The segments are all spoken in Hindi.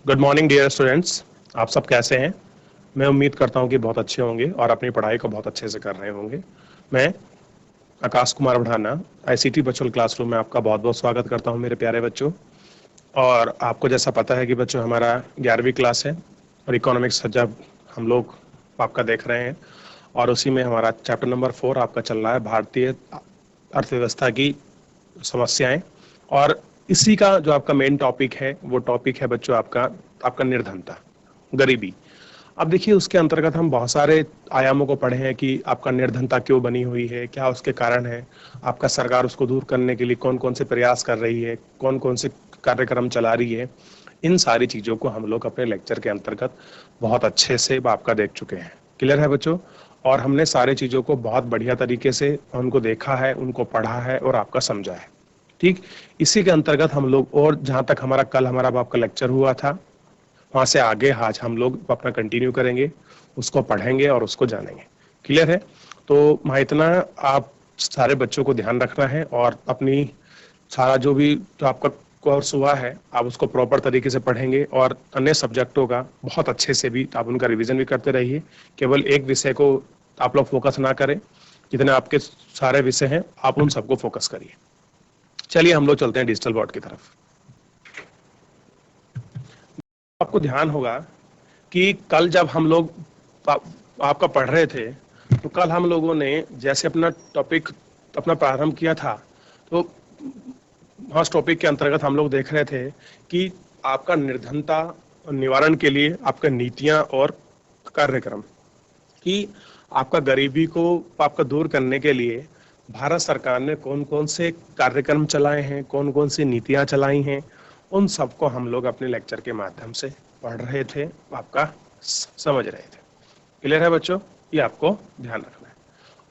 Good morning dear students. आप सब कैसे हैं? मैं उम्मीद करता हूं कि बहुत अच्छे होंगे और अपनी पढ़ाई को बहुत अच्छे से कर रहे होंगे। मैं आकाश कुमार बढ़ाना आईसीटी वर्चुअल क्लासरूम में आपका बहुत बहुत स्वागत करता हूं मेरे प्यारे बच्चों। और आपको जैसा पता है कि बच्चों हमारा 11वीं क्लास है और इकोनॉमिक्स जब हम लोग आपका देख रहे हैं और उसी में हमारा चैप्टर नंबर 4 आपका चल रहा है भारतीय अर्थव्यवस्था की समस्याएं। और इसी का जो आपका मेन टॉपिक है वो टॉपिक है बच्चों आपका आपका निर्धनता, गरीबी। अब देखिए उसके अंतर्गत हम बहुत सारे आयामों को पढ़े हैं कि आपका निर्धनता क्यों बनी हुई है, क्या उसके कारण है, आपका सरकार उसको दूर करने के लिए कौन कौन से प्रयास कर रही है, कौन कौन से कार्यक्रम चला रही है। इन सारी चीजों को हम लोग अपने लेक्चर के अंतर्गत बहुत अच्छे से आपका देख चुके हैं। क्लियर है बच्चों? और हमने सारी चीजों को बहुत बढ़िया तरीके से उनको देखा है, उनको पढ़ा है और आपका समझा है। ठीक, इसी के अंतर्गत हम लोग और जहां तक हमारा आपका लेक्चर हुआ था वहां से आगे आज हम लोग अपना कंटिन्यू करेंगे, उसको पढ़ेंगे और उसको जानेंगे। क्लियर है? तो मैं इतना आप सारे बच्चों को ध्यान रखना है और अपनी सारा जो आपका कोर्स हुआ है आप उसको प्रॉपर तरीके से पढ़ेंगे और अन्य सब्जेक्टों का बहुत अच्छे से भी आप उनका रिवीजन भी करते रहिए। केवल एक विषय को आप लोग फोकस ना करें, जितने आपके सारे विषय हैं आप उन सबको फोकस करिए। चलिए हम लोग चलते हैं डिजिटल बोर्ड की तरफ। आपको ध्यान होगा कि कल जब हम लोग आपका पढ़ रहे थे तो कल हम लोगों ने जैसे अपना टॉपिक अपना प्रारंभ किया था, तो उस टॉपिक के अंतर्गत हम लोग देख रहे थे कि आपका निर्धनता निवारण के लिए आपका नीतियां और कार्यक्रम कि आपका गरीबी को आपका दूर करने के लिए भारत सरकार ने कौन कौन से कार्यक्रम चलाए हैं, कौन कौन सी नीतियां चलाई हैं, उन सबको हम लोग अपने लेक्चर के माध्यम से पढ़ रहे थे, आपका समझ रहे थे। क्लियर है बच्चों? ये आपको ध्यान रखना है।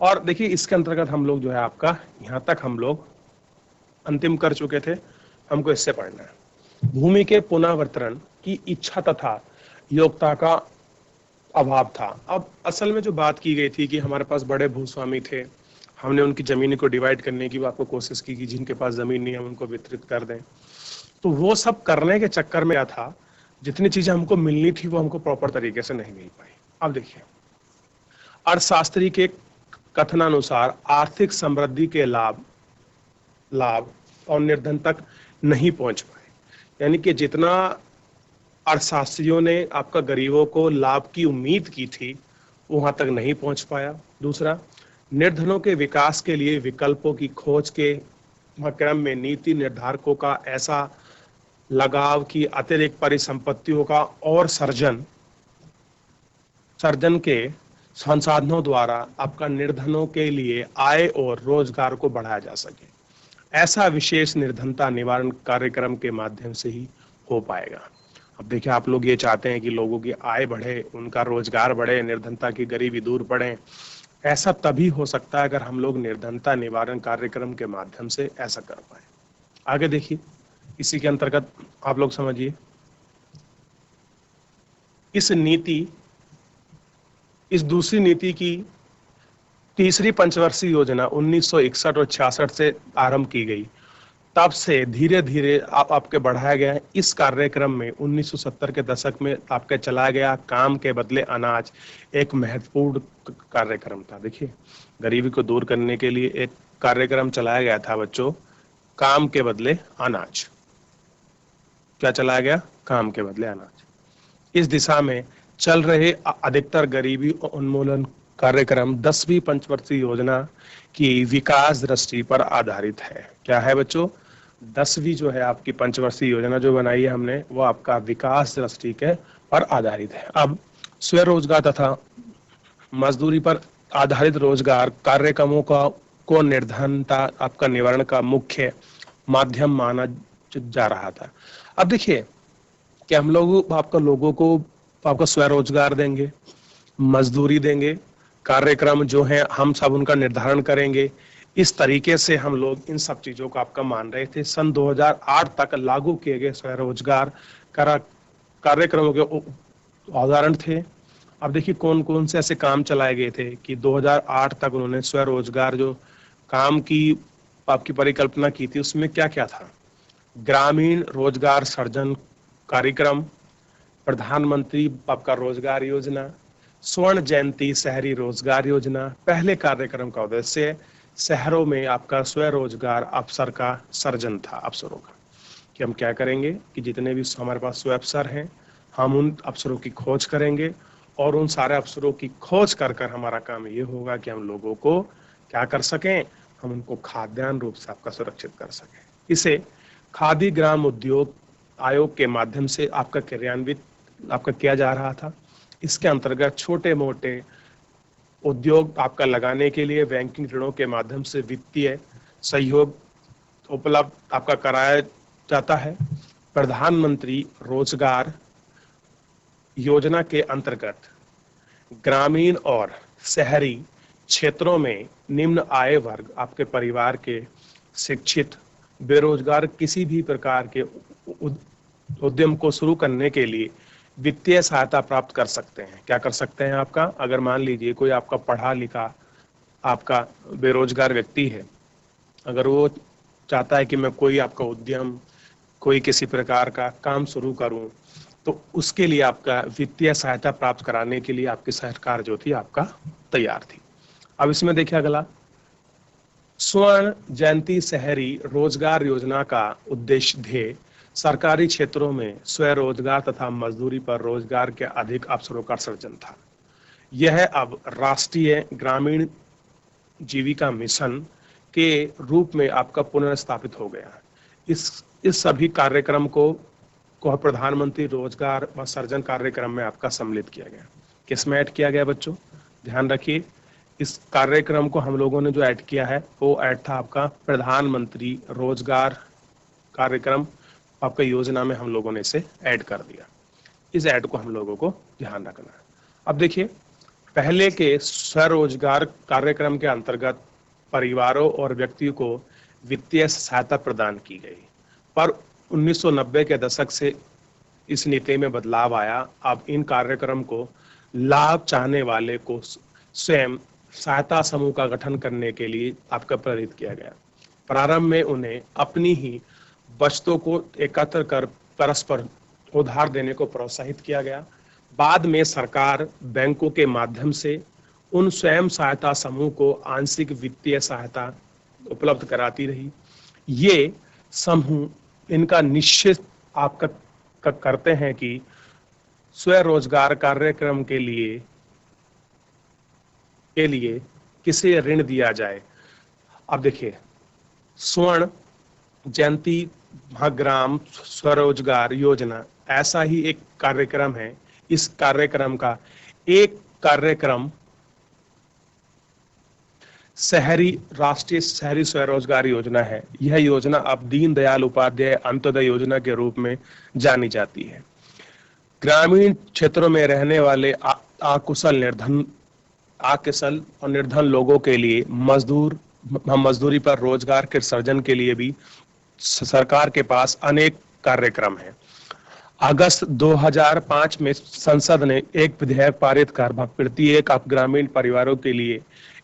और देखिए इसके अंतर्गत हम लोग जो है आपका यहाँ तक हम लोग अंतिम कर चुके थे, हमको इससे पढ़ना है भूमि के पुनर्वितरण की इच्छा तथा योग्यता का अभाव था। अब असल में जो बात की गई थी कि हमारे पास बड़े भूस्वामी थे, हमने उनकी जमीन को डिवाइड करने की आपको कोशिश की कि जिनके पास जमीन नहीं है हम उनको वितरित कर दें। तो वो सब करने के चक्कर में क्या था, जितनी चीजें हमको मिलनी थी वो हमको प्रॉपर तरीके से नहीं मिल पाई। अब देखिए अर्थशास्त्री के कथनानुसार आर्थिक समृद्धि के लाभ लाभ और निर्धन तक नहीं पहुंच पाए। यानी कि जितना अर्थशास्त्रियों ने आपका गरीबों को लाभ की उम्मीद की थी वो वहां तक नहीं पहुंच पाया। दूसरा, निर्धनों के विकास के लिए विकल्पों की खोज के क्रम में नीति निर्धारकों का ऐसा लगाव की अतिरिक्त परिसंपत्तियों का और सर्जन के संसाधनों द्वारा आपका निर्धनों के लिए आय और रोजगार को बढ़ाया जा सके। ऐसा विशेष निर्धनता निवारण कार्यक्रम के माध्यम से ही हो पाएगा। अब देखिए आप लोग ये चाहते हैं कि लोगों की आय बढ़े, उनका रोजगार बढ़े, निर्धनता की गरीबी दूर पड़े। ऐसा तभी हो सकता है अगर हम लोग निर्धनता निवारण कार्यक्रम के माध्यम से ऐसा कर पाए। आगे देखिए इसी के अंतर्गत आप लोग समझिए इस दूसरी नीति की तीसरी पंचवर्षीय योजना 1961 और 66 से आरंभ की गई। तब से धीरे धीरे आपके बढ़ाया गया है। इस कार्यक्रम में 1970 के दशक में आपके चलाया गया काम के बदले अनाज एक महत्वपूर्ण कार्यक्रम था। देखिए गरीबी को दूर करने के लिए एक कार्यक्रम चलाया गया था बच्चों, काम के बदले अनाज। क्या चलाया गया? काम के बदले अनाज। इस दिशा में चल रहे अधिकतर गरीबी उन्मूलन कार्यक्रम 10वीं पंचवर्षीय योजना की विकास दृष्टि पर आधारित है। क्या है बच्चों? 10वीं जो है आपकी पंचवर्षीय योजना जो बनाई है हमने वो आपका विकास दृष्टि के पर आधारित है। अब स्वरोजगार तथा मजदूरी पर आधारित रोजगार कार्यक्रमों को निर्धनता आपका निवारण का मुख्य माध्यम माना जा रहा था। अब देखिए कि हम लोग आपका लोगों को आपका स्वरोजगार देंगे, मजदूरी देंगे, कार्यक्रम जो है हम सब उनका निर्धारण करेंगे। इस तरीके से हम लोग इन सब चीजों को आपका मान रहे थे। सन 2008 तक लागू किए गए स्वरोजगार कार्यक्रमों के उदाहरण थे। अब देखिए कौन कौन से ऐसे काम चलाए गए थे कि 2008 तक उन्होंने स्वरोजगार जो काम की आपकी परिकल्पना की थी उसमें क्या क्या था। ग्रामीण रोजगार सृजन कार्यक्रम, प्रधानमंत्री आपका रोजगार योजना, स्वर्ण जयंती शहरी रोजगार योजना। पहले कार्यक्रम का उद्देश्य शहरों में आपका स्वरोजगार अवसर का सर्जन था, अवसरों का, कि हम क्या करेंगे कि जितने भी हमारे पास स्व अवसर हैं हम उन अवसरों की खोज करेंगे, और उन सारे अवसरों की खोज कर कर हमारा काम ये होगा कि हम लोगों को क्या कर सकें, हम उनको खाद्यान्न रूप से आपका सुरक्षित कर सकें। इसे खादी ग्राम उद्योग आयोग के माध्यम से आपका क्रियान्वित आपका किया जा रहा था। इसके अंतर्गत छोटे मोटे उद्योग आपका लगाने के लिए बैंकिंग ऋणों के माध्यम से वित्तीय सहयोग उपलब्ध आपका कराया जाता है। प्रधानमंत्री रोजगार योजना के अंतर्गत ग्रामीण और शहरी क्षेत्रों में निम्न आय वर्ग आपके परिवार के शिक्षित बेरोजगार किसी भी प्रकार के उद्यम को शुरू करने के लिए वित्तीय सहायता प्राप्त कर सकते हैं। क्या कर सकते हैं आपका, अगर मान लीजिए कोई आपका पढ़ा लिखा आपका बेरोजगार व्यक्ति है, अगर वो चाहता है कि मैं कोई आपका उद्यम कोई किसी प्रकार का काम शुरू करूं, तो उसके लिए आपका वित्तीय सहायता प्राप्त कराने के लिए आपकी सरकार जो थी आपका तैयार थी। अब इसमें देखिए अगला, स्वर्ण जयंती शहरी रोजगार योजना का उद्देश्य ध्येय सरकारी क्षेत्रों में स्वरोजगार तथा मजदूरी पर रोजगार के अधिक अवसरों का सृजन था। यह अब राष्ट्रीय ग्रामीण जीविका मिशन के रूप में आपका पुनर्स्थापित हो गया। इस सभी कार्यक्रम को प्रधानमंत्री रोजगार व सृजन कार्यक्रम में आपका सम्मिलित किया गया। किसमें ऐड किया गया बच्चों, ध्यान रखिए, इस कार्यक्रम को हम लोगों ने जो ऐड किया है वो ऐड था आपका प्रधानमंत्री रोजगार कार्यक्रम आपका योजना में हम लोगों ने इसे ऐड कर दिया। इस ऐड को हम लोगों को ध्यान रखना है। अब देखिए, पहले के स्वरोजगार कार्यक्रम के अंतर्गत परिवारों और व्यक्तियों को वित्तीय सहायता प्रदान की गई, पर 1990 के दशक से इस नीति में बदलाव आया। अब इन कार्यक्रम को लाभ चाहने वाले को स्वयं सहायता समूह का गठन करने के लिए आपका प्रेरित किया गया। प्रारंभ में उन्हें अपनी ही बचतों को एकत्र कर परस्पर उधार देने को प्रोत्साहित किया गया। बाद में सरकार बैंकों के माध्यम से उन स्वयं सहायता समूह को आंशिक वित्तीय सहायता उपलब्ध कराती रही। ये समूह इनका निश्चित आपका करते हैं कि स्वरोजगार कार्यक्रम के लिए किसे ऋण दिया जाए। अब देखिए, स्वर्ण जयंती महाग्राम स्वरोजगार योजना ऐसा ही एक कार्यक्रम है। इस कार्यक्रम का एक कार्यक्रम राष्ट्रीय शहरी स्वरोजगार योजना है। यह योजना अब दीनदयाल उपाध्याय अंत्योदय योजना के रूप में जानी जाती है। ग्रामीण क्षेत्रों में रहने वाले अकुशल और निर्धन लोगों के लिए मजदूरी पर रोजगार के सृजन के लिए भी सरकार के पास अनेक कार्यक्रम हैं। अगस्त 2005 में संसद ने एक विधेयक पारित कर प्रत्येक ग्रामीण परिवारों के लिए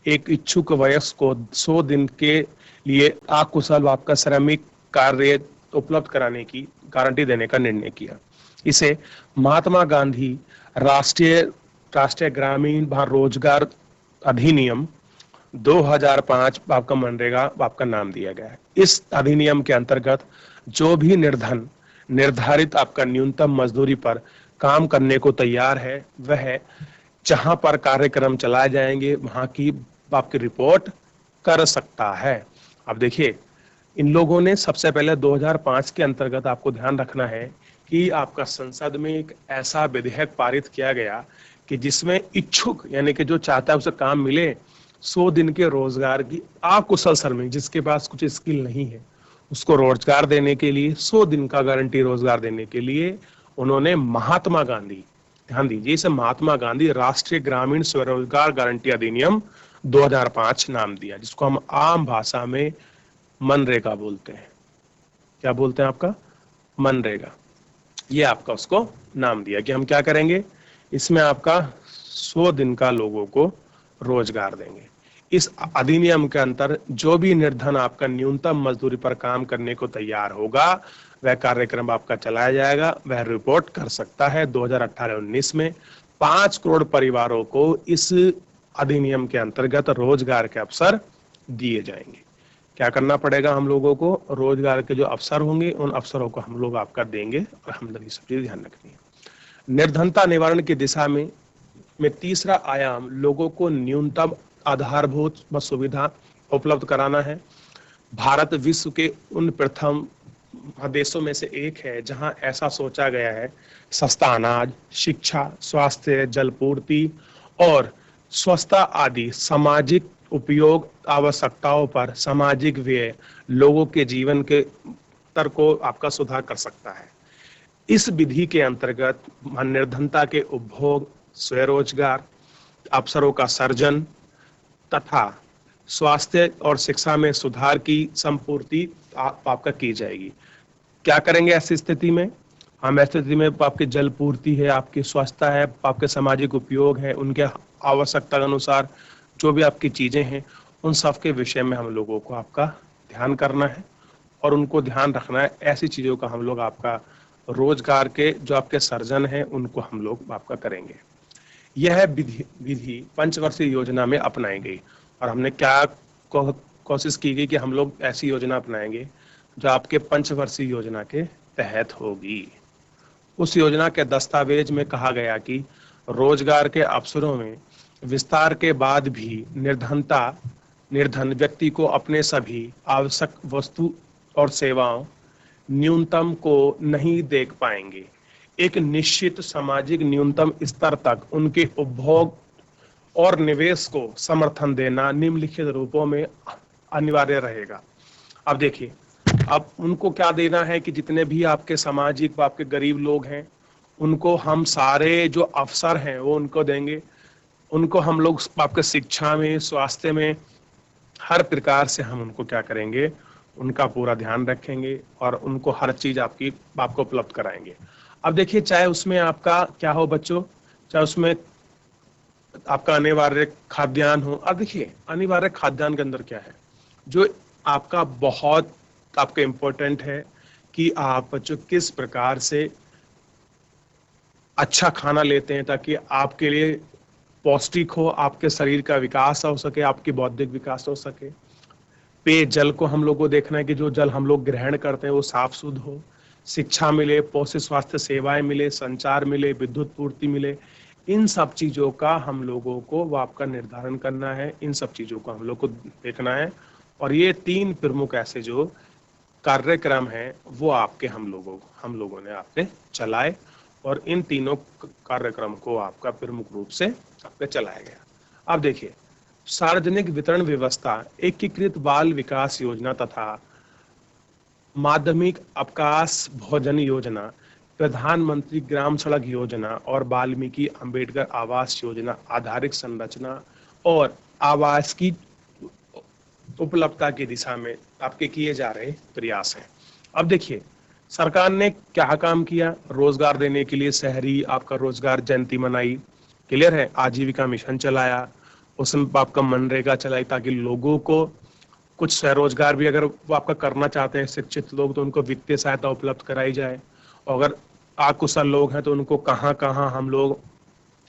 एक इच्छुक वयस्क को 100 दिन के लिए अकुशल आपका श्रमिक कार्य उपलब्ध कराने की गारंटी देने का निर्णय किया। इसे महात्मा गांधी राष्ट्रीय ग्रामीण रोजगार अधिनियम 2005 आपका मनरेगा आपका नाम दिया गया है। इस अधिनियम के अंतर्गत जो भी निर्धारित आपका न्यूनतम मजदूरी पर काम करने को तैयार है, वह जहां पर कार्यक्रम चलाए जाएंगे वहां की आपकी रिपोर्ट कर सकता है। अब देखिए, इन लोगों ने सबसे पहले 2005 के अंतर्गत आपको ध्यान रखना है कि आपका संसद में एक ऐसा विधेयक पारित किया गया कि जिसमें इच्छुक यानी कि जो चाहता है उसे काम मिले, 100 दिन के रोजगार की अकुशल श्रमिक जिसके पास कुछ स्किल नहीं है उसको रोजगार देने के लिए 100 दिन का गारंटी रोजगार देने के लिए उन्होंने महात्मा गांधी, ध्यान दीजिए, इसे महात्मा गांधी राष्ट्रीय ग्रामीण स्वरोजगार गारंटी अधिनियम 2005 नाम दिया, जिसको हम आम भाषा में मनरेगा बोलते हैं। क्या बोलते हैं आपका? मनरेगा। ये आपका उसको नाम दिया कि हम क्या करेंगे, इसमें आपका 100 दिन का लोगों को रोजगार देंगे। इस अधिनियम के अंतर जो भी निर्धन आपका न्यूनतम मजदूरी पर काम करने को तैयार होगा, वह कार्यक्रम आपका चलाया जाएगा, वह रिपोर्ट कर सकता है। 2018-19 में 5 करोड़ परिवारों को इस अधिनियम के अंतर्गत रोजगार के अवसर दिए जाएंगे। क्या करना पड़ेगा हम लोगों को? रोजगार के जो अवसर होंगे उन अवसरों को हम लोग आपका देंगे, और हम लोग ये सब चीज ध्यान रखनी है। निर्धनता निवारण की दिशा में तीसरा आयाम लोगों को न्यूनतम आधारभूत सुविधा उपलब्ध कराना है। भारत विश्व के उन प्रथम देशों में से एक है जहां ऐसा सोचा गया है। सस्ता अनाज, शिक्षा, स्वास्थ्य, जलपूर्ति और स्वच्छता आदि सामाजिक उपयोग आवश्यकताओं पर सामाजिक व्यय लोगों के जीवन के स्तर को आपका सुधार कर सकता है। इस विधि के अंतर्गत निर्धनता के उपभोग, स्वरोजगार, अवसरों का सर्जन तथा स्वास्थ्य और शिक्षा में सुधार की संपूर्ति आपका की जाएगी। क्या करेंगे ऐसी स्थिति में? हम ऐसी स्थिति में आपकी जलपूर्ति है, आपकी स्वच्छता है, आपके सामाजिक उपयोग है, उनके आवश्यकता के अनुसार जो भी आपकी चीजें हैं, उन सब के विषय में हम लोगों को आपका ध्यान करना है और उनको ध्यान रखना है। ऐसी चीजों का हम लोग आपका रोजगार के जो आपके सर्जन हैं उनको हम लोग आपका करेंगे। यह विधि पंचवर्षीय योजना में अपनाई गई, और हमने क्या कोशिश की गई कि हम लोग ऐसी योजना अपनाएंगे जो आपके पंचवर्षीय योजना के तहत होगी। उस योजना के दस्तावेज में कहा गया कि रोजगार के अवसरों में विस्तार के बाद भी निर्धन व्यक्ति को अपने सभी आवश्यक वस्तु और सेवाओं न्यूनतम को नहीं देख पाएंगे। एक निश्चित सामाजिक न्यूनतम स्तर तक उनके उपभोग और निवेश को समर्थन देना निम्नलिखित रूपों में अनिवार्य रहेगा। अब देखिए, अब उनको क्या देना है कि जितने भी आपके सामाजिक आपके गरीब लोग हैं उनको हम सारे जो अवसर हैं वो उनको देंगे। उनको हम लोग आपके शिक्षा में, स्वास्थ्य में, हर प्रकार से हम उनको क्या करेंगे, उनका पूरा ध्यान रखेंगे और उनको हर चीज आपको उपलब्ध कराएंगे। अब देखिए, चाहे उसमें आपका क्या हो बच्चों, चाहे उसमें आपका अनिवार्य खाद्यान्न हो। अब देखिए, अनिवार्य खाद्यान्न के अंदर क्या है जो आपका बहुत आपका इम्पोर्टेंट है कि आप बच्चों किस प्रकार से अच्छा खाना लेते हैं ताकि आपके लिए पौष्टिक हो, आपके शरीर का विकास हो सके, आपकी बौद्धिक विकास हो सके। पेय जल को हम लोग को देखना है कि जो जल हम लोग ग्रहण करते हैं वो साफ शुद्ध हो, शिक्षा मिले, पौष्टिक स्वास्थ्य सेवाएं मिले, संचार मिले, विद्युत पूर्ति मिले। इन सब चीजों का हम लोगों को वो आपका निर्धारण करना है, इन सब चीजों को हम लोग को देखना है। और ये 3 प्रमुख ऐसे जो कार्यक्रम है वो आपके हम लोगों ने आपके चलाए, और इन तीनों कार्यक्रम को आपका प्रमुख रूप से आपके चलाया गया। अब देखिए, सार्वजनिक वितरण व्यवस्था, एकीकृत बाल विकास योजना तथा माध्यमिक अवकाश भोजन योजना, प्रधानमंत्री ग्राम सड़क योजना और वाल्मीकि अंबेडकर आवास योजना आधारित संरचना और आवास की उपलब्धता की दिशा में आपके किए जा रहे प्रयास हैं। अब देखिए, सरकार ने क्या काम किया, रोजगार देने के लिए शहरी आपका रोजगार जयंती मनाई, क्लियर है, आजीविका मिशन चलाया, उसमें आपका मनरेगा चलाई ताकि लोगों को कुछ स्वरोजगार भी अगर वो आपका करना चाहते हैं शिक्षित लोग तो उनको वित्तीय सहायता उपलब्ध कराई जाए, और अगर अकुशल लोग हैं तो उनको कहाँ कहाँ हम लोग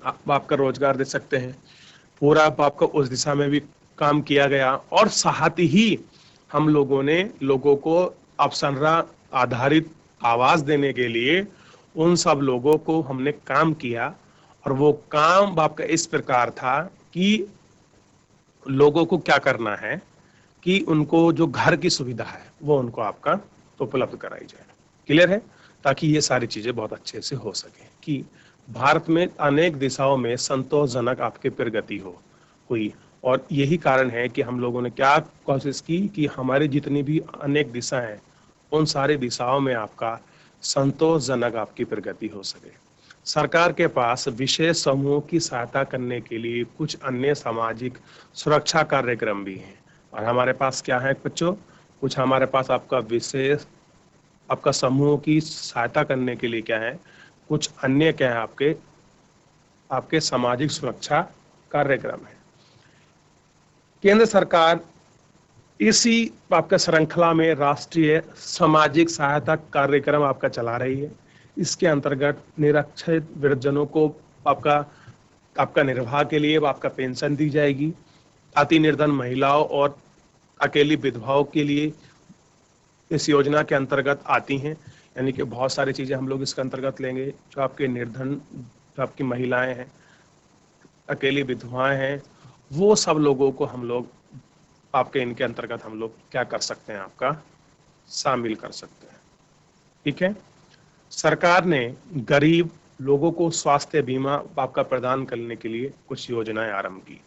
आपका रोजगार दे सकते हैं। पूरा आपका उस दिशा में भी काम किया गया, और साथ ही हम लोगों ने लोगों को अवसंरचना आधारित आवास देने के लिए उन सब लोगों को हमने काम किया। और वो काम आपका इस प्रकार था कि लोगों को क्या करना है कि उनको जो घर की सुविधा है वो उनको आपका उपलब्ध कराई जाए, क्लियर है, ताकि ये सारी चीजें बहुत अच्छे से हो सके कि भारत में अनेक दिशाओं में संतोषजनक आपके प्रगति हुई। और यही कारण है कि हम लोगों ने क्या कोशिश की कि हमारी जितनी भी अनेक दिशा हैं उन सारी दिशाओं में आपका संतोषजनक आपकी प्रगति हो सके। सरकार के पास विशेष समूहों की सहायता करने के लिए कुछ अन्य सामाजिक सुरक्षा कार्यक्रम भी हैं। और हमारे पास क्या है बच्चों, कुछ हमारे पास आपका विशेष आपका समूहों की सहायता करने के लिए क्या है, कुछ अन्य क्या है आपके सामाजिक सुरक्षा कार्यक्रम है। केंद्र सरकार इसी आपका श्रृंखला में राष्ट्रीय सामाजिक सहायता कार्यक्रम आपका चला रही है। इसके अंतर्गत निरक्षर वृद्धजनों को आपका आपका निर्वाह के लिए आपका पेंशन दी जाएगी। अति निर्धन महिलाओं और अकेली विधवाओं के लिए इस योजना के अंतर्गत आती हैं, यानी कि बहुत सारी चीजें हम लोग इसके अंतर्गत लेंगे। जो आपके निर्धन, जो आपकी महिलाएं हैं, अकेली विधवाएं हैं, वो सब लोगों को हम लोग आपके इनके अंतर्गत हम लोग क्या कर सकते हैं, आपका शामिल कर सकते हैं। ठीक है। सरकार ने गरीब लोगों को स्वास्थ्य बीमा आपका प्रदान करने के लिए कुछ योजनाएं आरंभ की।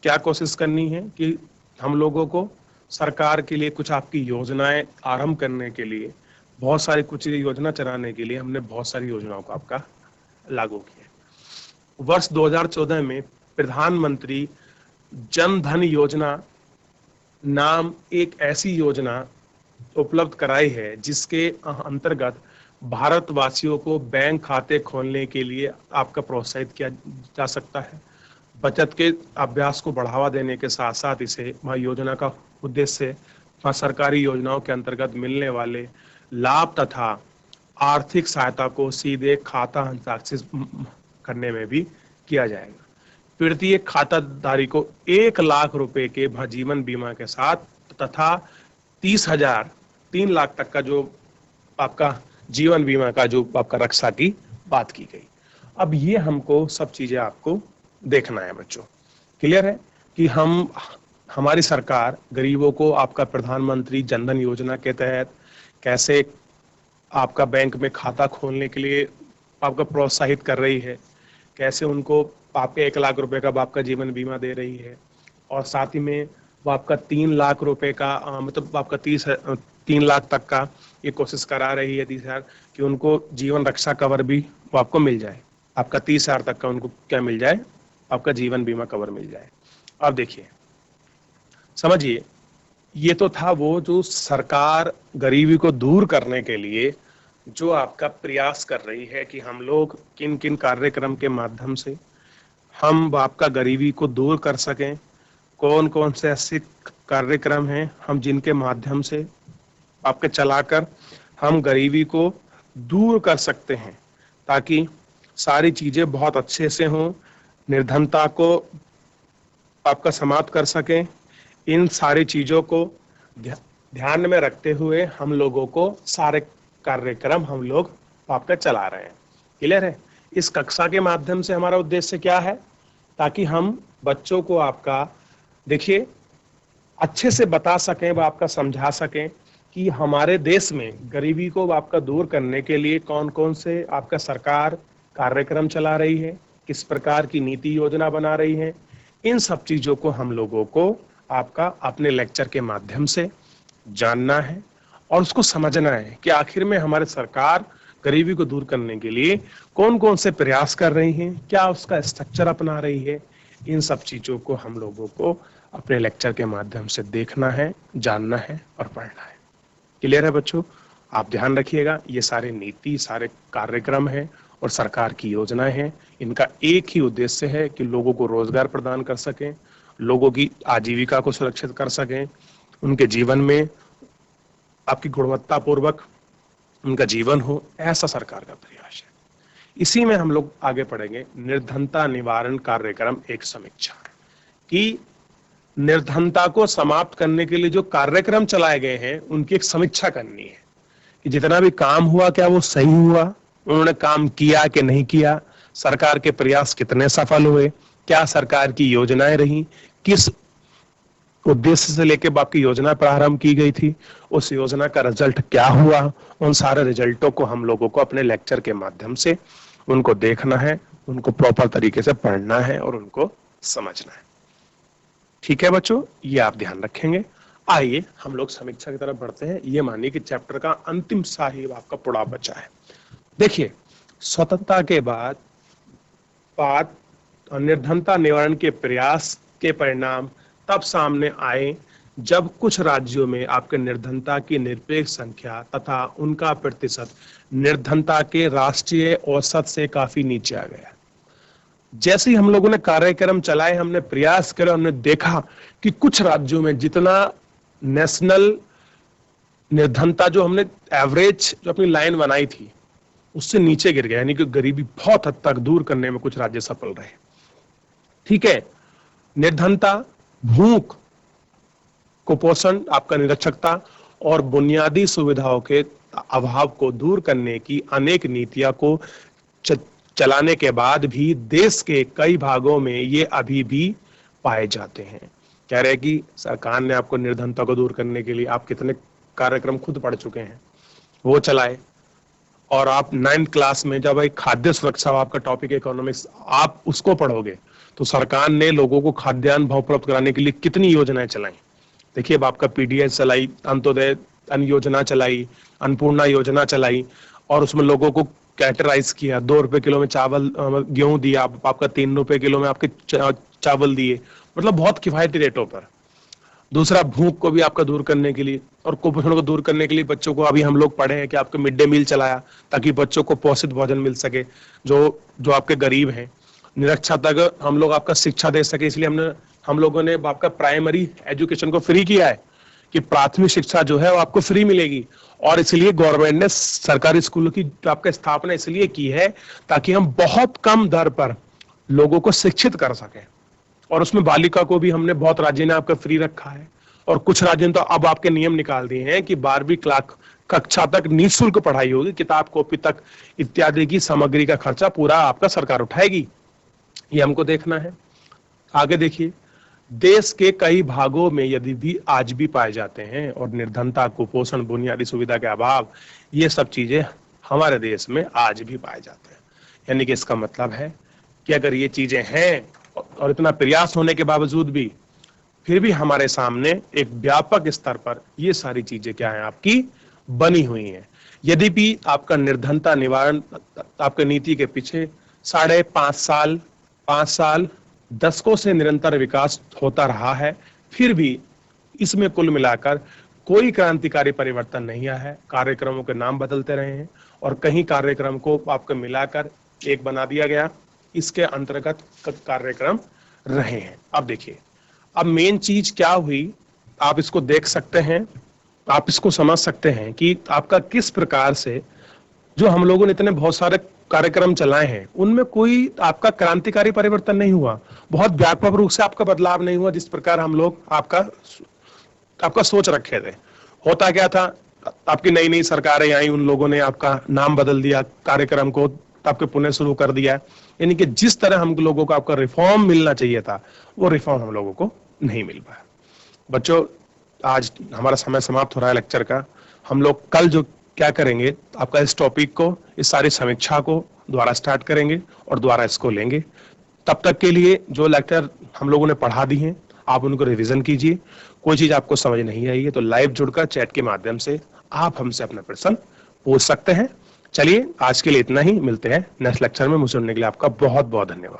क्या कोशिश करनी है कि हम लोगों को सरकार के लिए कुछ आपकी योजनाएं आरंभ करने के लिए, बहुत सारी कुछ योजना चलाने के लिए हमने बहुत सारी योजनाओं को आपका लागू किया। वर्ष 2014 में प्रधानमंत्री जन धन योजना नाम एक ऐसी योजना उपलब्ध कराई है जिसके अंतर्गत भारतवासियों को बैंक खाते खोलने के लिए आपका प्रोत्साहित किया जा सकता है। बचत के अभ्यास को बढ़ावा देने के साथ साथ इसे वह योजना का उद्देश्य सरकारी योजनाओं के अंतर्गत मिलने वाले लाभ तथा आर्थिक सहायता को सीधे खाता हस्ताक्षरित करने में भी किया जाएगा। प्रत्येक खाताधारी को 1 लाख रुपए के जीवन बीमा के साथ तथा 3 लाख तक का जो आपका जीवन बीमा का जो आपका रक्षा की बात की गई। अब ये हमको सब चीजें आपको देखना है बच्चों। क्लियर है कि हमारी सरकार गरीबों को आपका प्रधानमंत्री जनधन योजना के तहत कैसे आपका बैंक में खाता खोलने के लिए आपका प्रोत्साहित कर रही है, कैसे उनको आपके 1 लाख रुपए का आपका जीवन बीमा दे रही है, और साथ ही में वो आपका 3 लाख रुपए का मतलब आपका 3 लाख तक का ये कोशिश करा रही है 30,000 कि उनको जीवन रक्षा कवर भी वो आपको मिल जाए। आपका 30,000 तक का उनको क्या मिल जाए, आपका जीवन बीमा कवर मिल जाए। अब देखिए, समझिए, ये तो था वो जो सरकार गरीबी को दूर करने के लिए जो आपका प्रयास कर रही है कि हम लोग किन किन कार्यक्रम के माध्यम से हम आपका गरीबी को दूर कर सकें, कौन कौन से ऐसे कार्यक्रम हैं हम जिनके माध्यम से आपके चलाकर हम गरीबी को दूर कर सकते हैं, ताकि सारी चीजें बहुत अच्छे से हों, निर्धनता को आपका समाप्त कर सकें। इन सारी चीजों को ध्यान में रखते हुए हम लोगों को सारे कार्यक्रम हम लोग आपका चला रहे हैं। क्लियर है। इस कक्षा के माध्यम से हमारा उद्देश्य क्या है, ताकि हम बच्चों को आपका देखिए अच्छे से बता सकें, व आपका समझा सकें कि हमारे देश में गरीबी को आपका दूर करने के लिए कौन कौन से आपका सरकार कार्यक्रम चला रही है, किस प्रकार की नीति योजना बना रही है। इन सब चीजों को हम लोगों को आपका अपने लेक्चर के माध्यम से जानना है और उसको समझना है कि आखिर में हमारी सरकार गरीबी को दूर करने के लिए कौन कौन से प्रयास कर रही है, क्या उसका स्ट्रक्चर अपना रही है। इन सब चीजों को हम लोगों को अपने लेक्चर के माध्यम से देखना है, जानना है और पढ़ना है। क्लियर है बच्चों। आप ध्यान रखिएगा, ये सारे नीति, सारे कार्यक्रम हैं और सरकार की योजनाएं हैं। इनका एक ही उद्देश्य है कि लोगों को रोजगार प्रदान कर सकें, लोगों की आजीविका को सुरक्षित कर सकें, उनके जीवन में आपकी गुणवत्ता पूर्वक उनका जीवन हो, ऐसा सरकार का प्रयास है। इसी में हम लोग आगे पढ़ेंगे निर्धनता निवारण कार्यक्रम एक समीक्षा, कि निर्धनता को समाप्त करने के लिए जो कार्यक्रम चलाए गए हैं उनकी एक समीक्षा करनी है कि जितना भी काम हुआ क्या वो सही हुआ, उन्होंने काम किया कि नहीं किया, सरकार के प्रयास कितने सफल हुए, क्या सरकार की योजनाएं रही, किस उद्देश्य से लेके आपकी योजना प्रारंभ की गई थी, उस योजना का रिजल्ट क्या हुआ। उन सारे रिजल्टों को हम लोगों को अपने लेक्चर के माध्यम से उनको देखना है, उनको प्रॉपर तरीके से पढ़ना है और उनको समझना है। ठीक है बच्चों, ये आप ध्यान रखेंगे। आइए हम लोग समीक्षा की तरफ बढ़ते हैं। ये मानिए कि चैप्टर का अंतिम साहिब आपका पुड़ा बचा है। देखिए, स्वतंत्रता के बाद निर्धनता निवारण के प्रयास के परिणाम तब सामने आए जब कुछ राज्यों में आपके निर्धनता की निरपेक्ष संख्या तथा उनका प्रतिशत निर्धनता के राष्ट्रीय औसत से काफी नीचे आ गया। जैसे ही हम लोगों ने कार्यक्रम चलाए, हमने प्रयास करे, हमने देखा कि कुछ राज्यों में जितना नेशनल निर्धनता जो हमने एवरेज जो अपनी लाइन बनाई थी उससे नीचे गिर गया, यानी कि गरीबी बहुत हद तक दूर करने में कुछ राज्य सफल रहे। ठीक है, निर्धनता, भूख, कुपोषण, आपका निरक्षरता और बुनियादी सुविधाओं के अभाव को दूर करने की अनेक नीतियां को चलाने के बाद भी देश के कई भागों में ये अभी भी पाए जाते हैं। कह रहे हैं कि सरकार ने आपको निर्धनता को दूर करने के लिए आप कितने कार्यक्रम खुद पढ़ चुके हैं, वो चलाए। और आप 9th क्लास में जब एक खाद्य सुरक्षा आपका टॉपिक इकोनॉमिक्स, आप उसको पढ़ोगे तो सरकार ने लोगों को खाद्यान्न भाव प्राप्त कराने के लिए कितनी योजनाएं चलाई। देखिए, अब आपका पीडीएस चलाई, अंत्योदय अन्न योजना चलाई, अन्नपूर्णा योजना चलाई, और उसमें लोगों को कैटेगराइज किया। 2 रुपए किलो में चावल गेहूं दिया, आपका 3 रुपए किलो में आपके चावल दिए, मतलब बहुत किफायती रेटों पर। दूसरा, भूख को भी आपका दूर करने के लिए और कुपोषण को दूर करने के लिए बच्चों को, अभी हम लोग पढ़े हैं कि आपके मिड डे मील चलाया ताकि बच्चों को पोषित भोजन मिल सके जो आपके गरीब हैं। निरक्षरता तक हम लोग आपका शिक्षा दे सके, इसलिए हम लोगों ने आपका प्राइमरी एजुकेशन को फ्री किया है कि प्राथमिक शिक्षा जो है वो आपको फ्री मिलेगी। और इसलिए गवर्नमेंट ने सरकारी स्कूलों की आपका स्थापना इसलिए की है ताकि हम बहुत कम दर पर लोगों को शिक्षित कर सकें। और उसमें बालिका को भी हमने, बहुत राज्य ने आपका फ्री रखा है, और कुछ राज्यों ने तो अब आपके नियम निकाल दिए हैं कि 12वीं कक्षा तक निःशुल्क पढ़ाई होगी, किताब कॉपी तक इत्यादि की सामग्री का खर्चा पूरा आपका सरकार उठाएगी। ये हमको देखना है। आगे देखिए, देश के कई भागों में यदि भी आज भी पाए जाते हैं और निर्धनता, कुपोषण, बुनियादी सुविधा के अभाव, ये सब चीजें हमारे देश में आज भी पाए जाते हैं। यानी कि इसका मतलब है कि अगर ये चीजें हैं और इतना प्रयास होने के बावजूद भी फिर भी हमारे सामने एक व्यापक स्तर पर ये सारी चीजें क्या है आपकी बनी हुई हैं। यदि भी आपका निर्धनता निवारण आपके नीति के पीछे 5 साल दशकों से निरंतर विकास होता रहा है, फिर भी इसमें कुल मिलाकर कोई क्रांतिकारी परिवर्तन नहीं आया है। कार्यक्रमों के नाम बदलते रहे हैं और कहीं कार्यक्रम को आपको मिलाकर एक बना दिया गया, इसके अंतर्गत कार्यक्रम रहे हैं। अब देखिए, अब मेन चीज क्या हुई, आप इसको देख सकते हैं, आप इसको समझ सकते हैं कि आपका किस प्रकार से जो हम लोगों ने इतने बहुत सारे कार्यक्रम चलाए हैं उनमें कोई आपका क्रांतिकारी परिवर्तन नहीं हुआ, बहुत व्यापक रूप से आपका बदलाव नहीं हुआ जिस प्रकार हम लोग आपका सोच रखे थे। होता क्या था, आपकी नई नई सरकारें आई, उन लोगों ने आपका नाम बदल दिया, कार्यक्रम को आपके पुनः शुरू कर दिया, यानी कि जिस तरह हम लोगों को आपका रिफॉर्म मिलना चाहिए था वो रिफॉर्म हम लोगों को नहीं मिल पाया। बच्चों, आज हमारा समय समाप्त हो रहा है लेक्चर का। हम लोग कल जो क्या करेंगे, आपका इस टॉपिक को, इस सारी समीक्षा को दोबारा स्टार्ट करेंगे और दोबारा इसको लेंगे। तब तक के लिए जो लेक्चर हम लोगों ने पढ़ा दी हैं आप उनको रिवीजन कीजिए। कोई चीज आपको समझ नहीं आई है तो लाइव जुड़कर चैट के माध्यम से आप हमसे अपना प्रश्न पूछ सकते हैं। चलिए, आज के लिए इतना ही, मिलते हैं नेक्स्ट लेक्चर में। मुझे सुनने के लिए आपका बहुत बहुत धन्यवाद।